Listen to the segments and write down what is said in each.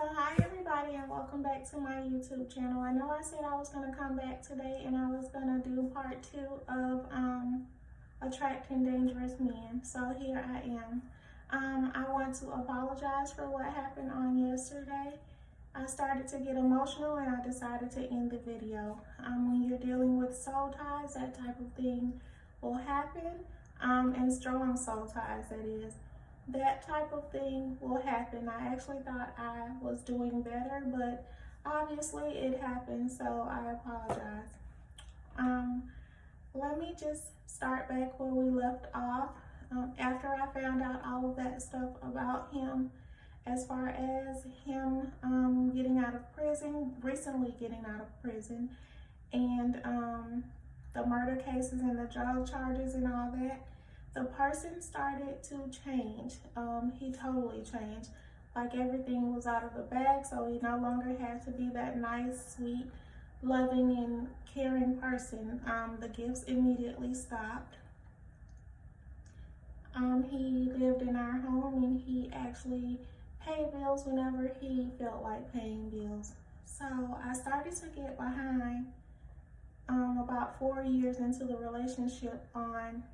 Hi everybody, and welcome back to my YouTube channel. I know I said I was going to come back today and I was going to do part 2 of attracting dangerous men. So here I am. I want to apologize for what happened on yesterday. I started to get emotional and I decided to end the video. When you're dealing with soul ties, that type of thing will happen, and strong soul ties, that is. That type of thing will happen. I actually thought I was doing better, but obviously it happened, so I apologize. Let me just start back where we left off. After I found out all of that stuff about him, as far as him getting out of prison, recently getting out of prison, and the murder cases and the drug charges and all that, the person started to change. He totally changed. Like everything was out of the bag, so he no longer had to be that nice, sweet, loving, and caring person. The gifts immediately stopped. He lived in our home and he actually paid bills whenever he felt like paying bills. So I started to get behind about 4 years into the relationship on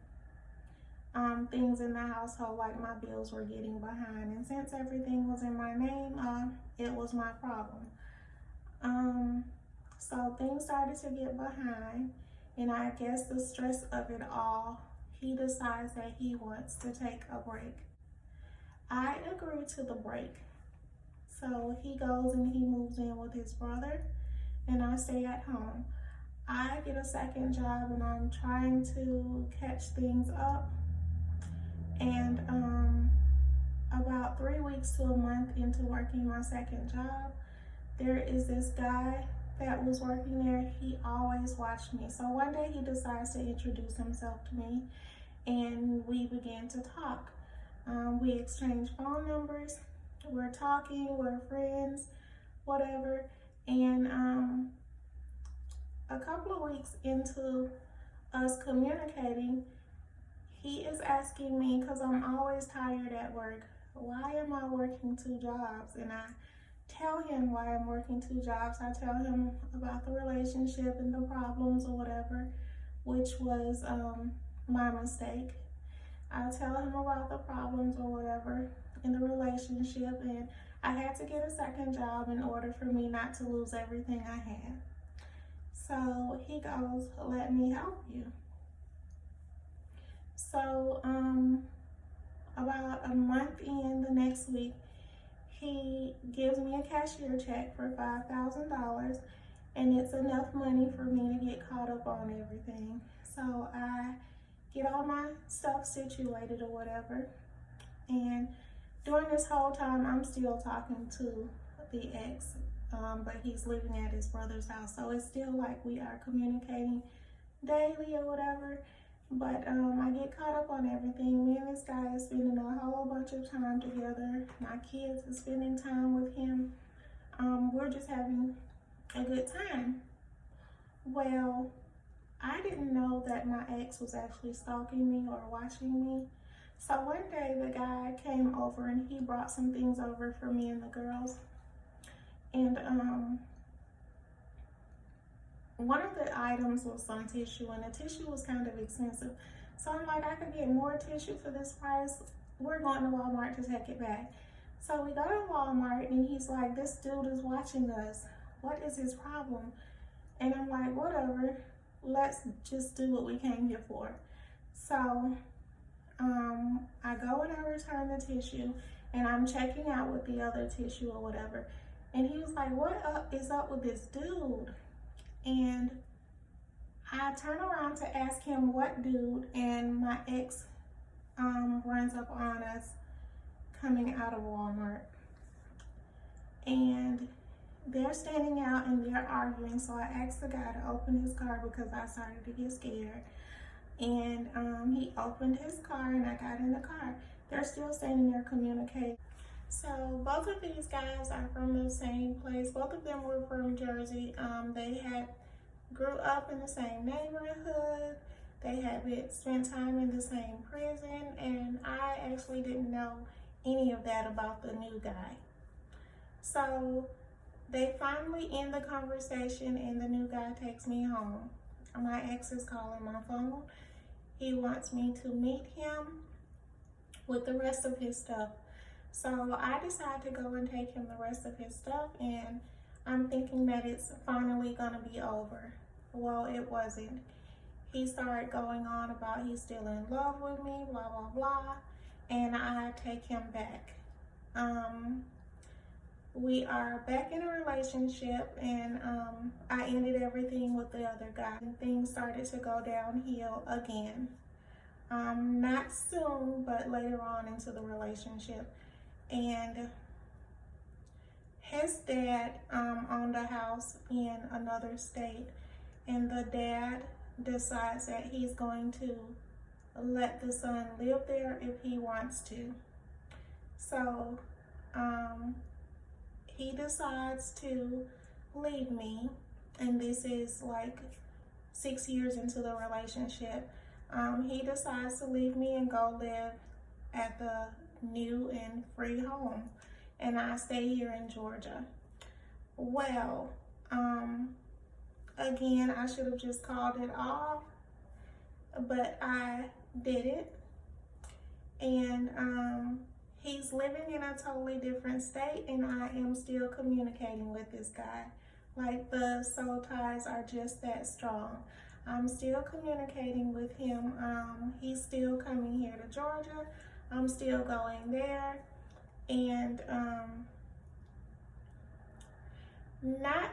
things in the household, like my bills were getting behind, and since everything was in my name, it was my problem. So things started to get behind, and I guess the stress of it all, he decides that he wants to take a break. I agree to the break, so he goes and he moves in with his brother, and I stay at home. I get a second job and I'm trying to catch things up. And about 3 weeks to a month into working my second job, there is this guy that was working there. He always watched me. So one day he decides to introduce himself to me and we began to talk. We exchanged phone numbers. We're talking, we're friends, whatever. And a couple of weeks into us communicating, he is asking me, because I'm always tired at work, why am I working 2 jobs? And I tell him why I'm working 2 jobs. I tell him about the relationship and the problems or whatever, which was my mistake. I tell him about the problems or whatever in the relationship, and I had to get a second job in order for me not to lose everything I had. So he goes, let me help you. So about a month in, the next week, he gives me a cashier check for $5,000, and it's enough money for me to get caught up on everything. So I get all my stuff situated or whatever, and during this whole time I'm still talking to the ex, but he's living at his brother's house, so it's still like we are communicating daily or whatever. But I get caught up on everything. Me and this guy are spending a whole bunch of time together. My kids are spending time with him. We're just having a good time. Well, I didn't know that my ex was actually stalking me or watching me. So one day the guy came over and he brought some things over for me and the girls. And one of the items was some tissue, and the tissue was kind of expensive. So I'm like, I could get more tissue for this price. We're going to Walmart to take it back. So we go to Walmart and he's like, this dude is watching us. What is his problem? And I'm like, whatever, let's just do what we came here for. So I go and I return the tissue, and I'm checking out with the other tissue or whatever. And he was like, what is up with this dude? And I turn around to ask him what dude, and my ex runs up on us coming out of Walmart. And they're standing out and they're arguing, so I asked the guy to open his car because I started to get scared. And he opened his car and I got in the car. They're still standing there communicating. So both of these guys are from the same place. Both of them were from Jersey. They had grew up in the same neighborhood. They had spent time in the same prison, and I actually didn't know any of that about the new guy. So they finally end the conversation and the new guy takes me home. My ex is calling my phone. He wants me to meet him with the rest of his stuff. So I decide to go and take him the rest of his stuff, and I'm thinking that it's finally gonna be over. Well, it wasn't. He started going on about he's still in love with me, blah, blah, blah, and I take him back. We are back in a relationship, and I ended everything with the other guy, and things started to go downhill again. Not soon, but later on into the relationship. And his dad owned a house in another state, and the dad decides that he's going to let the son live there if he wants to. So he decides to leave me, and this is like 6 years into the relationship. He decides to leave me and go live at the new and free home, and I stay here in Georgia. Well, again, I should have just called it off, but I didn't. And he's living in a totally different state, and I am still communicating with this guy. Like, the soul ties are just that strong. I'm still communicating with him. He's still coming here to Georgia. I'm still going there. And not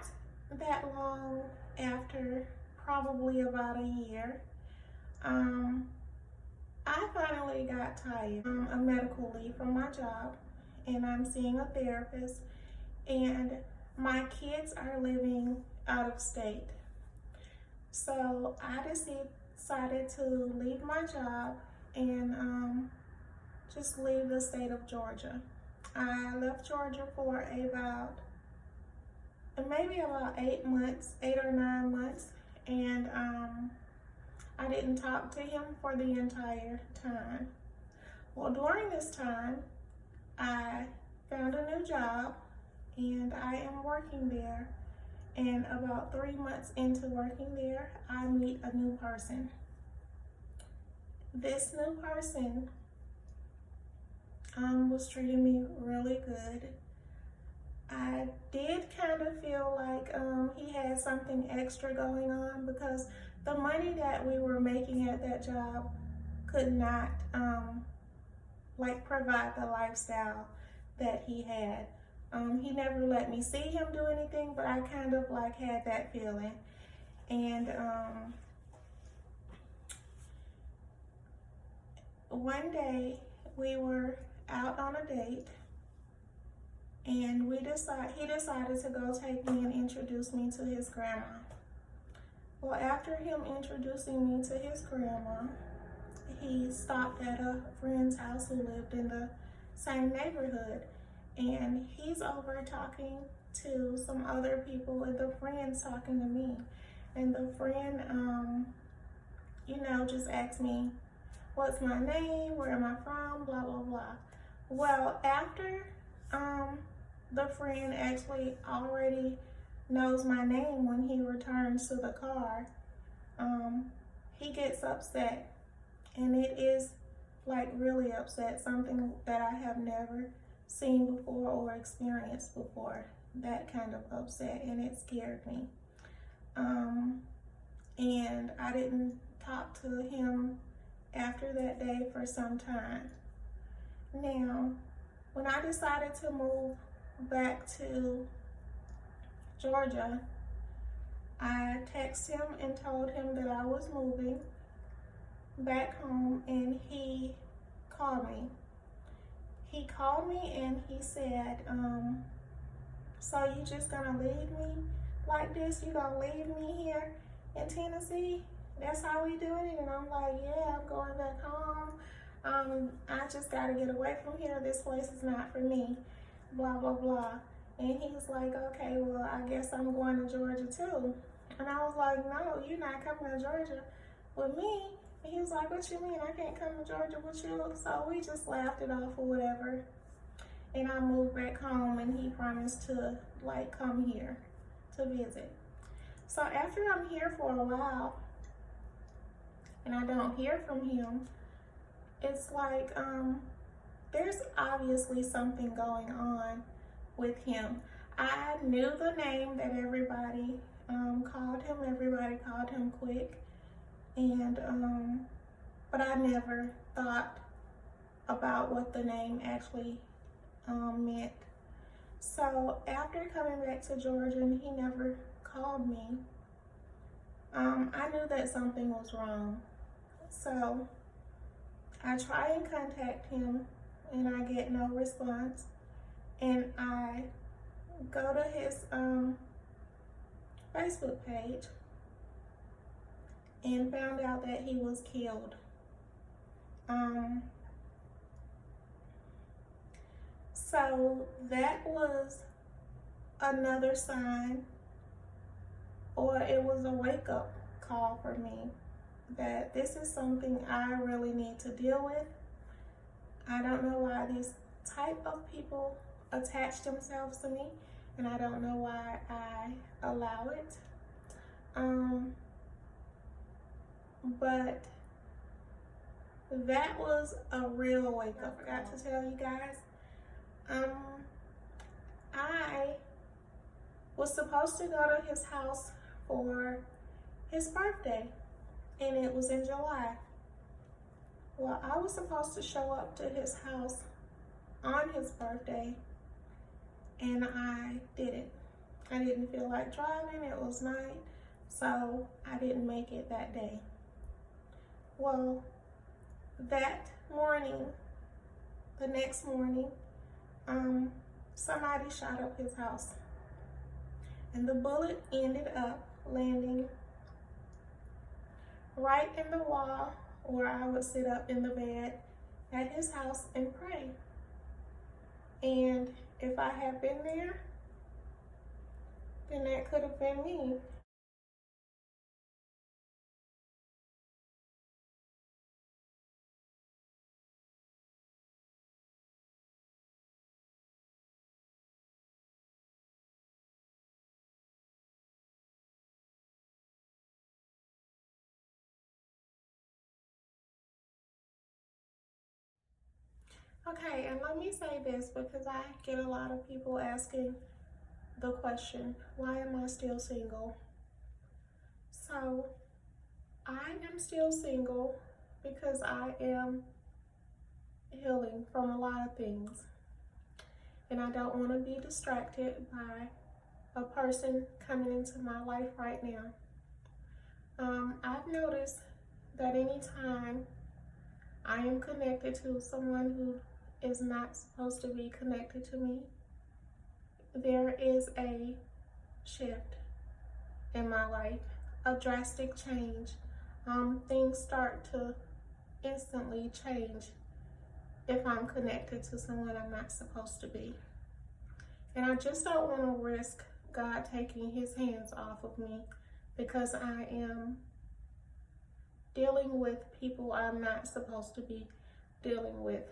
that long after, probably about a year, I finally got tired. A medical leave from my job, and I'm seeing a therapist, and my kids are living out of state. So I decided to leave my job and just leave the state of Georgia. I left Georgia for maybe about 8 months, 8 or 9 months, and I didn't talk to him for the entire time. Well, during this time, I found a new job, and I am working there. And about 3 months into working there, I meet a new person. This new person was treating me really good. I did kind of feel like he had something extra going on, because the money that we were making at that job could not provide the lifestyle that he had. He never let me see him do anything, but I kind of had that feeling. And one day we were out on a date, and he decided to go take me and introduce me to his grandma. Well, after him introducing me to his grandma, he stopped at a friend's house who lived in the same neighborhood, and he's over talking to some other people, and the friend's talking to me. And the friend, just asked me, what's my name, where am I from, blah, blah, blah. Well, after the friend actually already knows my name, when he returns to the car, he gets upset. And it is really upset, something that I have never seen before or experienced before, that kind of upset, and it scared me. And I didn't talk to him after that day for some time. Now, when I decided to move back to Georgia, I texted him and told him that I was moving back home, and he called me. He called me and he said, so you just gonna leave me like this? You gonna leave me here in Tennessee? That's how we doing it? And I'm like, yeah, I'm going back home. I just gotta get away from here. This place is not for me, blah, blah, blah. And he was like, okay, well, I guess I'm going to Georgia too. And I was like, no, you're not coming to Georgia with me. And he was like, what you mean? I can't come to Georgia with you? So we just laughed it off or whatever. and I moved back home, and he promised to like come here to visit. So after I'm here for a while and I don't hear from him, it's like there's obviously something going on with him. I knew the name that everybody called him. Everybody called him Quick, and but I never thought about what the name actually meant. So after coming back to Georgia and he never called me, I knew that something was wrong. So I try and contact him and I get no response. And I go to his Facebook page and found out that he was killed. So that was another sign, or it was a wake-up call for me that this is something I really need to deal with. I don't know why these type of people attach themselves to me, and I don't know why I allow it. But that was a real wake-up. I forgot to tell you guys. I was supposed to go to his house for his birthday, and it was in July. Well, I was supposed to show up to his house on his birthday, and I didn't. I didn't feel like driving. It was night, so I didn't make it that day. Well, that morning, the next morning, somebody shot up his house, and the bullet ended up landing right in the wall where I would sit up in the bed at his house and pray. And if I had been there, then that could have been me. Okay, and let me say this because I get a lot of people asking the question, why am I still single? So I am still single because I am healing from a lot of things, and I don't want to be distracted by a person coming into my life right now. I've noticed that anytime I am connected to someone who is not supposed to be connected to me, there is a shift in my life, a drastic change. Things start to instantly change if I'm connected to someone I'm not supposed to be. And I just don't want to risk God taking his hands off of me because I am dealing with people I'm not supposed to be dealing with.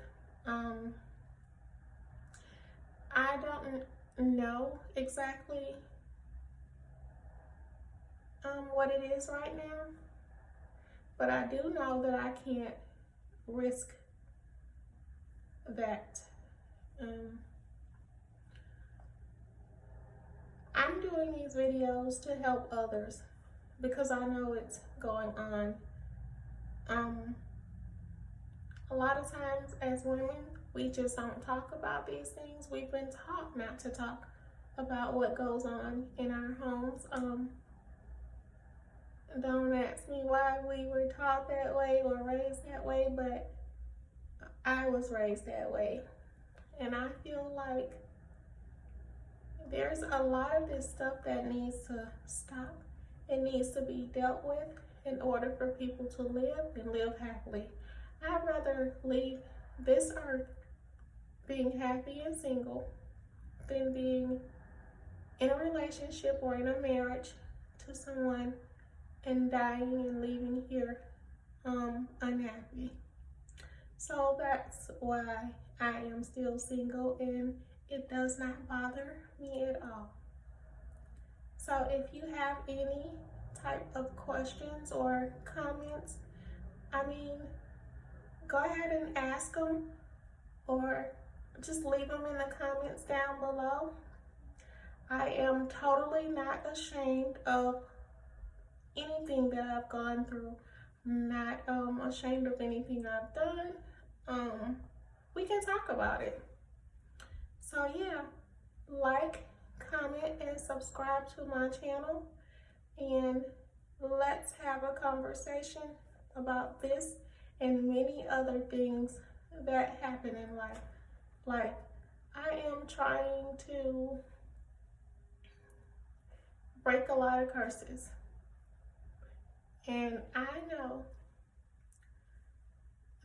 I don't know exactly what it is right now, but I do know that I can't risk that. I'm doing these videos to help others because I know it's going on. A lot of times as women, we just don't talk about these things. We've been taught not to talk about what goes on in our homes. Don't ask me why we were taught that way or raised that way, but I was raised that way. And I feel like there's a lot of this stuff that needs to stop. It needs to be dealt with in order for people to live and live happily. I'd rather leave this earth being happy and single than being in a relationship or in a marriage to someone and dying and leaving here unhappy. So that's why I am still single, and it does not bother me at all. So if you have any type of questions or comments, I mean, go ahead and ask them, or just leave them in the comments down below. I am totally not ashamed of anything that I've gone through. I'm not ashamed of anything I've done. We can talk about it. So yeah, like, comment, and subscribe to my channel, and let's have a conversation about this and many other things that happen in life. Like, I am trying to break a lot of curses, and I know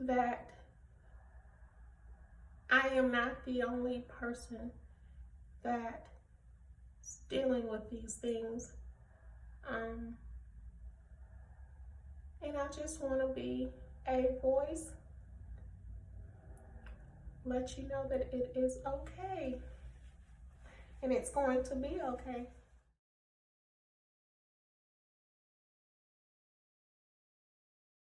that I am not the only person that's dealing with these things. And I just want to be a voice, let you know that it is okay, and it's going to be okay.